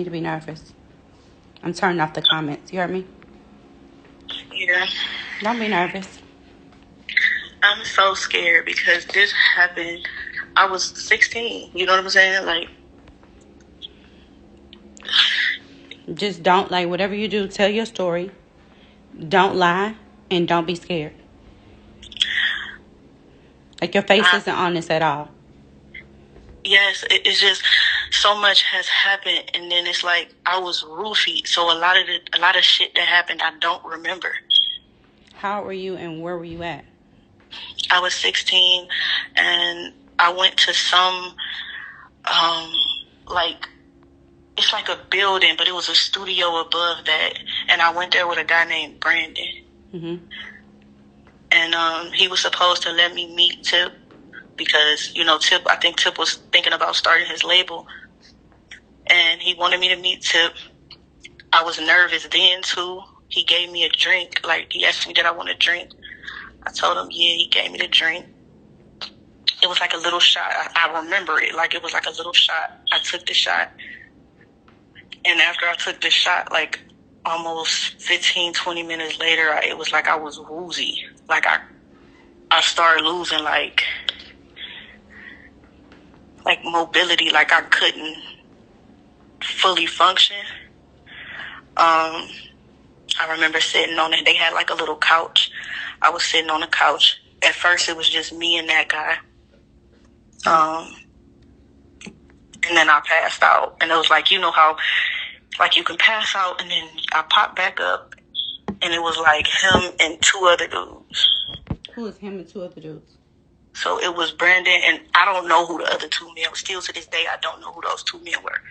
You to be nervous. I'm turning off the comments. You heard me? Yeah, Don't be nervous. I'm so scared because this happened. I was 16. You know what I'm saying? Like, Just don't, like, whatever you do, tell your story. Don't lie, and don't be scared. Like, your face isn't honest at all. yes, it's just so much has happened, and then it's like I was roofied. So a lot of shit that happened, I don't remember. How were you, and where were you at? I was 16, and I went to some like, it's like a building, but it was a studio above that, and I went there with a guy named Brandon. Mm-hmm. And he was supposed to let me meet Tip because, I think Tip was thinking about starting his label, and he wanted me to meet Tip. I was nervous then too. He gave me a drink. Like, he asked me, did I want a drink? I told him, yeah. He gave me the drink. It was like a little shot. I remember it like it was like a little shot. I took the shot, and after I took the shot, like almost 15, 20 minutes later, it was like I was woozy. Like I started losing like mobility, like I couldn't fully function. I remember sitting on it. They had like a little couch. I was sitting on the couch. At first it was just me and that guy. And then I passed out, and it was like, how like you can pass out, and then I popped back up, and it was like him and two other dudes. Who is him and two other dudes? So it was Brandon, and I don't know who the other two men were. Still to this day, I don't know who those two men were.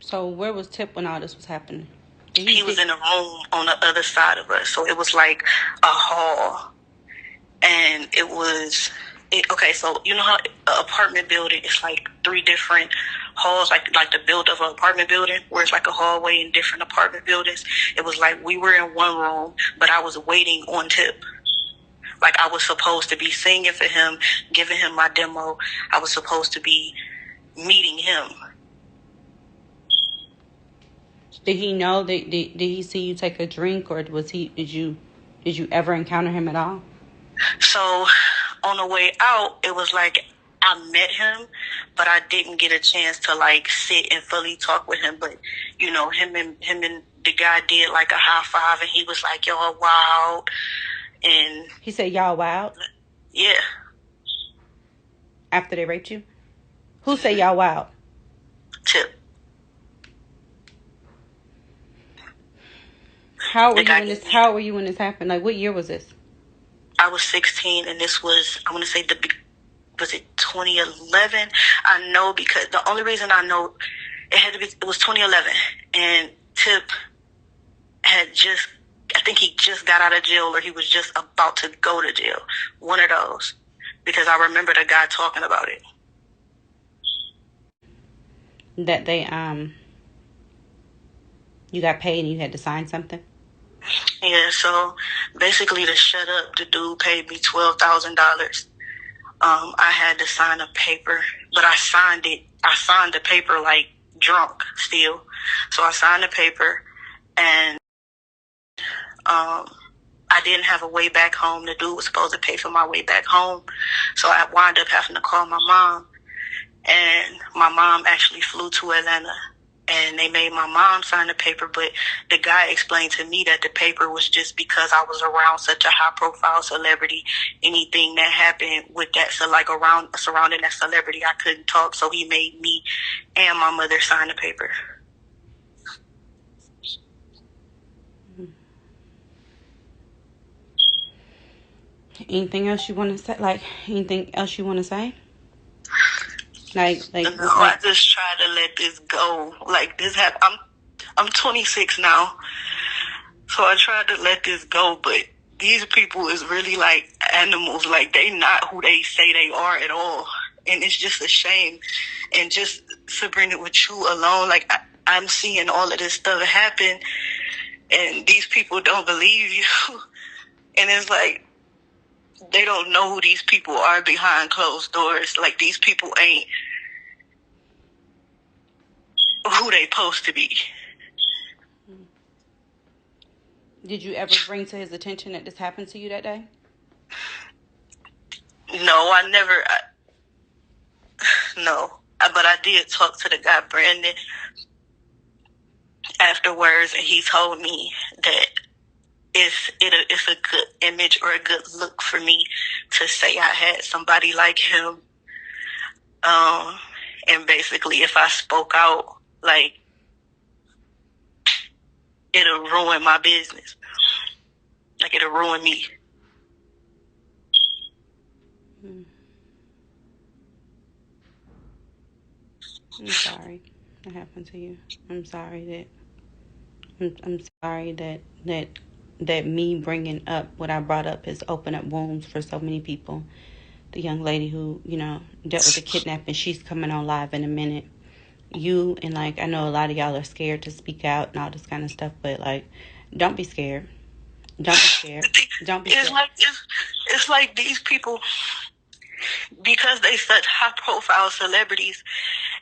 So where was Tip when all this was happening? He was in a room on the other side of us. So it was like a hall. And it was... okay, so you know how an apartment building is like 3 different halls, like the build of an apartment building, where it's like a hallway in different apartment buildings. It was like we were in one room, but I was waiting on Tip. Like, I was supposed to be singing for him, giving him my demo. I was supposed to be meeting him. Did he know that? Did he see you take a drink, or did you ever encounter him at all? So on the way out, it was like I met him, but I didn't get a chance to like sit and fully talk with him. But him and the guy did like a high five, and he was like, "Y'all wild." And he said, "Y'all wild." Yeah. After they raped you, who said y'all wild? Tip. How were you when this happened? Like, what year was this? I was 16, and this was, I want to say, was it 2011? I know because the only reason I know it was 2011, and Tip had just, I think he just got out of jail, or he was just about to go to jail. One of those, because I remember the guy talking about it. That they you got paid and you had to sign something? Yeah, so basically to shut up, the dude paid me $12,000. I had to sign a paper, but I signed the paper like drunk still. So I signed the paper, and I didn't have a way back home. The dude was supposed to pay for my way back home. So I wound up having to call my mom, and my mom actually flew to Atlanta, and they made my mom sign the paper. But the guy explained to me that the paper was just because I was around such a high profile celebrity. Anything that happened with that, so like surrounding that celebrity, I couldn't talk. So he made me and my mother sign the paper. Anything else you want to say? Like, anything else you want to say? Like, I just try to let this go. Like, this I'm 26 now, so I tried to let this go. But these people is really like animals. Like, they not who they say they are at all, and it's just a shame. And just Sabrina, with you alone, like I'm seeing all of this stuff happen, and these people don't believe you, and it's like they don't know who these people are behind closed doors. Like, these people ain't who they supposed to be. Did you ever bring to his attention that this happened to you that day? No, I never. No, but I did talk to the guy Brandon afterwards, and he told me that it's a good image or a good look for me to say I had somebody like him. And basically, if I spoke out, like, it'll ruin my business. Like, it'll ruin me. I'm sorry that happened to you. I'm sorry I'm sorry that me bringing up what I brought up has opened up wounds for so many people. The young lady who, dealt with the kidnapping, she's coming on live in a minute. You and, I know a lot of y'all are scared to speak out and all this kind of stuff, but, don't be scared. Don't be scared. Don't be scared. It's like these people, because they such high profile celebrities,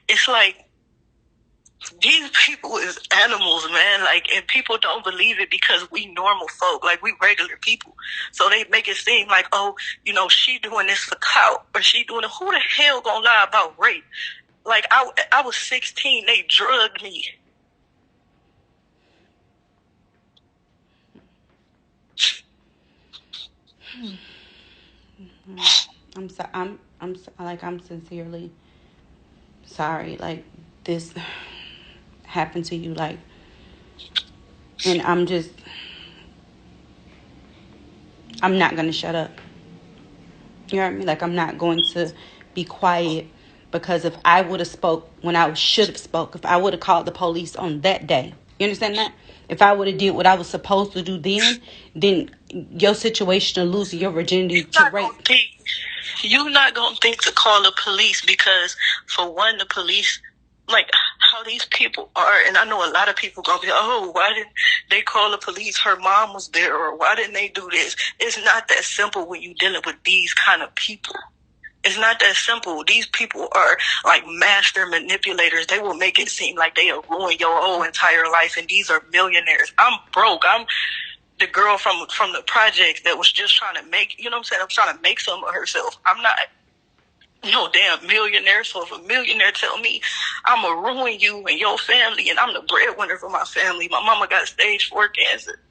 it's like these people is animals, man. And people don't believe it because we normal folk, we regular people. So they make it seem like, oh, she doing this for clout, or she doing it. Who the hell gonna lie about rape? I was 16, they drugged me. I'm sincerely sorry. This happened to you. And I'm not gonna shut up. You heard me? I'm not going to be quiet, because if I would have spoke when I should have spoke, if I would have called the police on that day, you understand that? If I would have did what I was supposed to do then your situation of losing your virginity to rape. You're not going to think to call the police because, for one, the police, how these people are, and I know a lot of people going to be, oh, why didn't they call the police? Her mom was there, or why didn't they do this? It's not that simple when you're dealing with these kind of people. It's not that simple. These people are master manipulators. They will make it seem like they'll ruin your whole entire life, and these are millionaires. I'm broke. I'm the girl from the project that was just trying to make, I'm trying to make some of herself. I'm not no damn millionaire. So if a millionaire tell me I'm going to ruin you and your family, and I'm the breadwinner for my family, my mama got stage 4 cancer.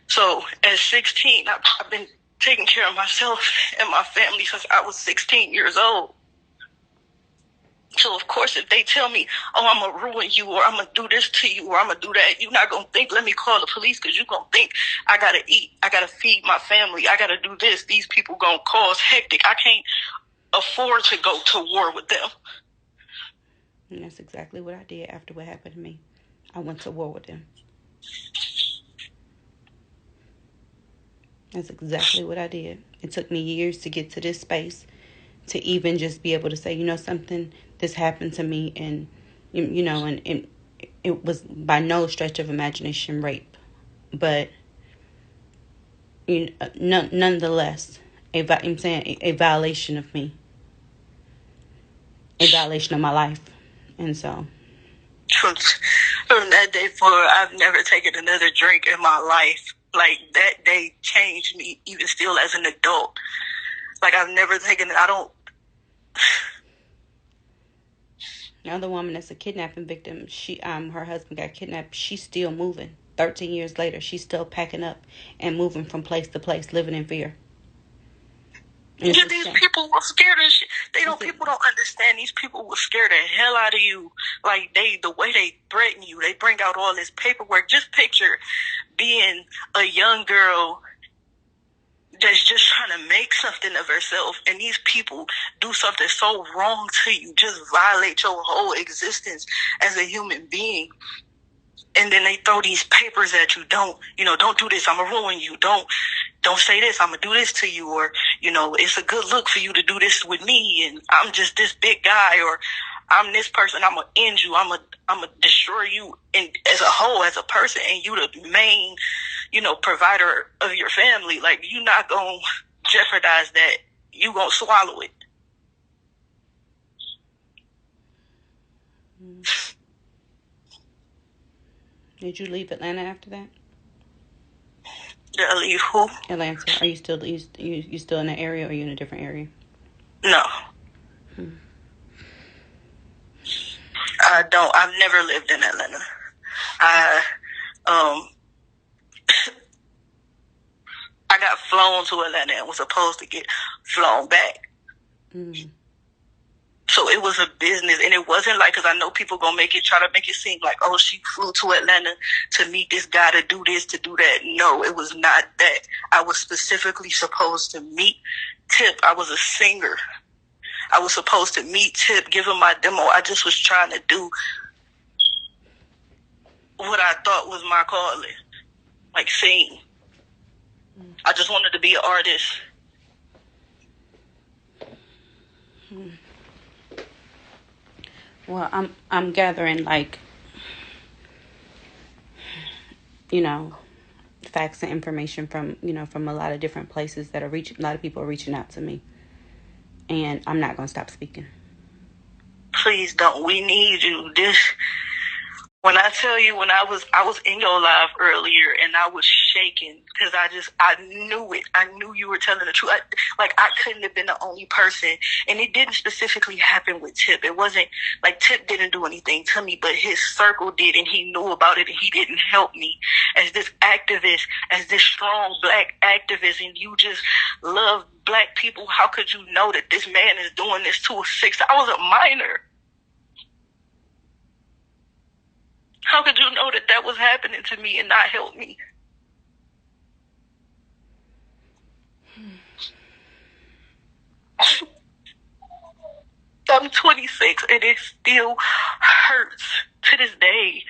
So at 16, I've been taking care of myself and my family since I was 16 years old. So, of course, if they tell me, oh, I'm going to ruin you, or I'm going to do this to you, or I'm going to do that, you're not going to think, let me call the police, because you're going to think, I got to eat, I got to feed my family, I got to do this. These people going to cause hectic. I can't afford to go to war with them. And that's exactly what I did after what happened to me. I went to war with them. That's exactly what I did. It took me years to get to this space, to even just be able to say, something, this happened to me, and, and it was by no stretch of imagination rape. But, nonetheless, a violation of me. A violation of my life. And so. From that day forward, I've never taken another drink in my life. That day changed me, even still as an adult. I've never taken it. I don't. The other woman that's a kidnapping victim, her husband got kidnapped. She's still moving. 13 years later, she's still packing up and moving from place to place, living in fear. These people were scared of shit. People don't understand. These people will scare the hell out of you. The way they threaten you, they bring out all this paperwork. Just picture being a young girl that's just trying to make something of herself, and these people do something so wrong to you, just violate your whole existence as a human being. And then they throw these papers at you. Don't do this, I'm gonna ruin you. Don't say this, I'm gonna do this to you. Or, it's a good look for you to do this with me, and I'm just this big guy, or I'm this person, I'm gonna end you, I'm gonna destroy you as a whole, as a person, and you the main, provider of your family. You're not gonna jeopardize that. You gonna swallow it. Did you leave Atlanta after that? Did I leave who? Atlanta. Are you still you still in that area, or are you in a different area? No. I don't. I've never lived in Atlanta. I I got flown to Atlanta and was supposed to get flown back. Mm. So it was a business, and it wasn't like, because I know people gonna try to make it seem like, oh, she flew to Atlanta to meet this guy, to do this, to do that. No, it was not that. I was specifically supposed to meet Tip. I was a singer. I was supposed to meet Tip, give him my demo. I just was trying to do what I thought was my calling, like sing. I just wanted to be an artist. Well, I'm gathering, like, you know, facts and information from, from a lot of different places that are a lot of people are reaching out to me, and I'm not gonna stop speaking. Please don't. We need you. When I tell you, when I was in your live earlier and I was shaking because I knew it. I knew you were telling the truth. I couldn't have been the only person. And it didn't specifically happen with Tip. It wasn't like Tip didn't do anything to me, but his circle did, and he knew about it, and he didn't help me as this activist, as this strong Black activist, and you just love Black people. How could you know that this man is doing this to a 6? I was a minor. How could you know that was happening to me and not help me? I'm 26 and it still hurts to this day.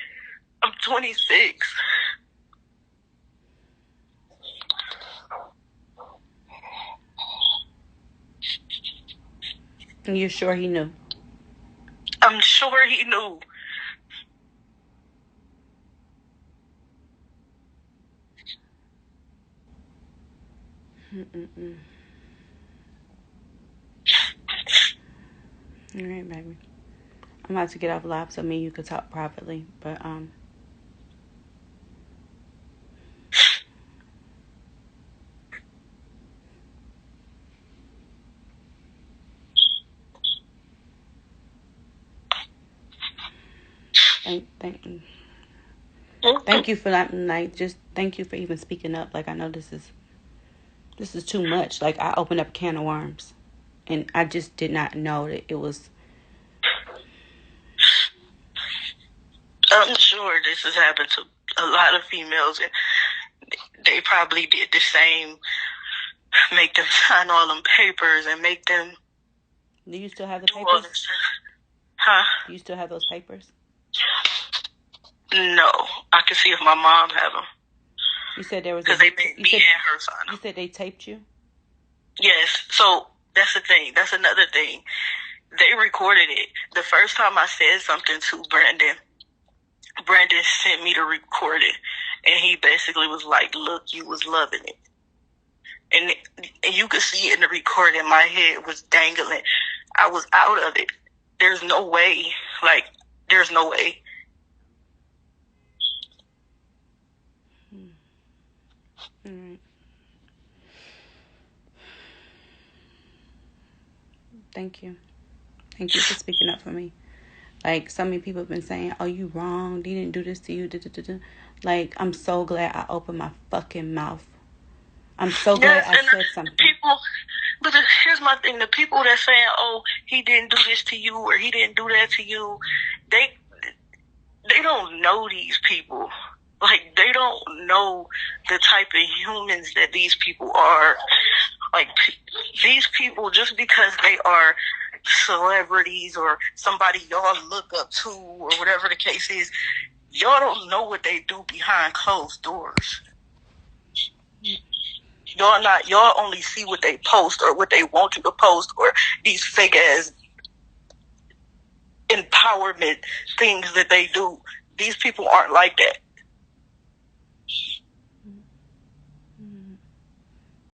I'm 26. And you're sure he knew? I'm sure he knew. All right, baby. I'm about to get off live so me and you could talk privately, but thank you for that. Like, just thank you for even speaking up. Like, I know this is too much. Like, I opened up a can of worms, and I just did not know that it was. I'm sure this has happened to a lot of females, and they probably did the same. Make them sign all them papers and make them. Do you still have the papers? Huh? Do you still have those papers? No, I can see if my mom have them. You said there was because they made me and her sign them. You said they taped you? Yes. So that's the thing. That's another thing. They recorded it. The first time I said something to Brandon sent me to record it, and he basically was like, "Look, you was loving it." And you could see it in the recording. My head was dangling. I was out of it. There's no way. Like, there's no way. All right. Thank you. Thank you for speaking up for me. Like, so many people have been saying, oh, you wrong. They didn't do this to you. Like, I'm so glad I opened my fucking mouth. I'm so glad I said something. But here's my thing. The people that saying, oh, he didn't do this to you or he didn't do that to you, they don't know these people. Like, they don't know the type of humans that these people are. Like, these people, just because they are celebrities or somebody y'all look up to or whatever the case is, y'all don't know what they do behind closed doors. Y'all only see what they post or what they want you to post or these fake ass empowerment things that they do. These people aren't like that.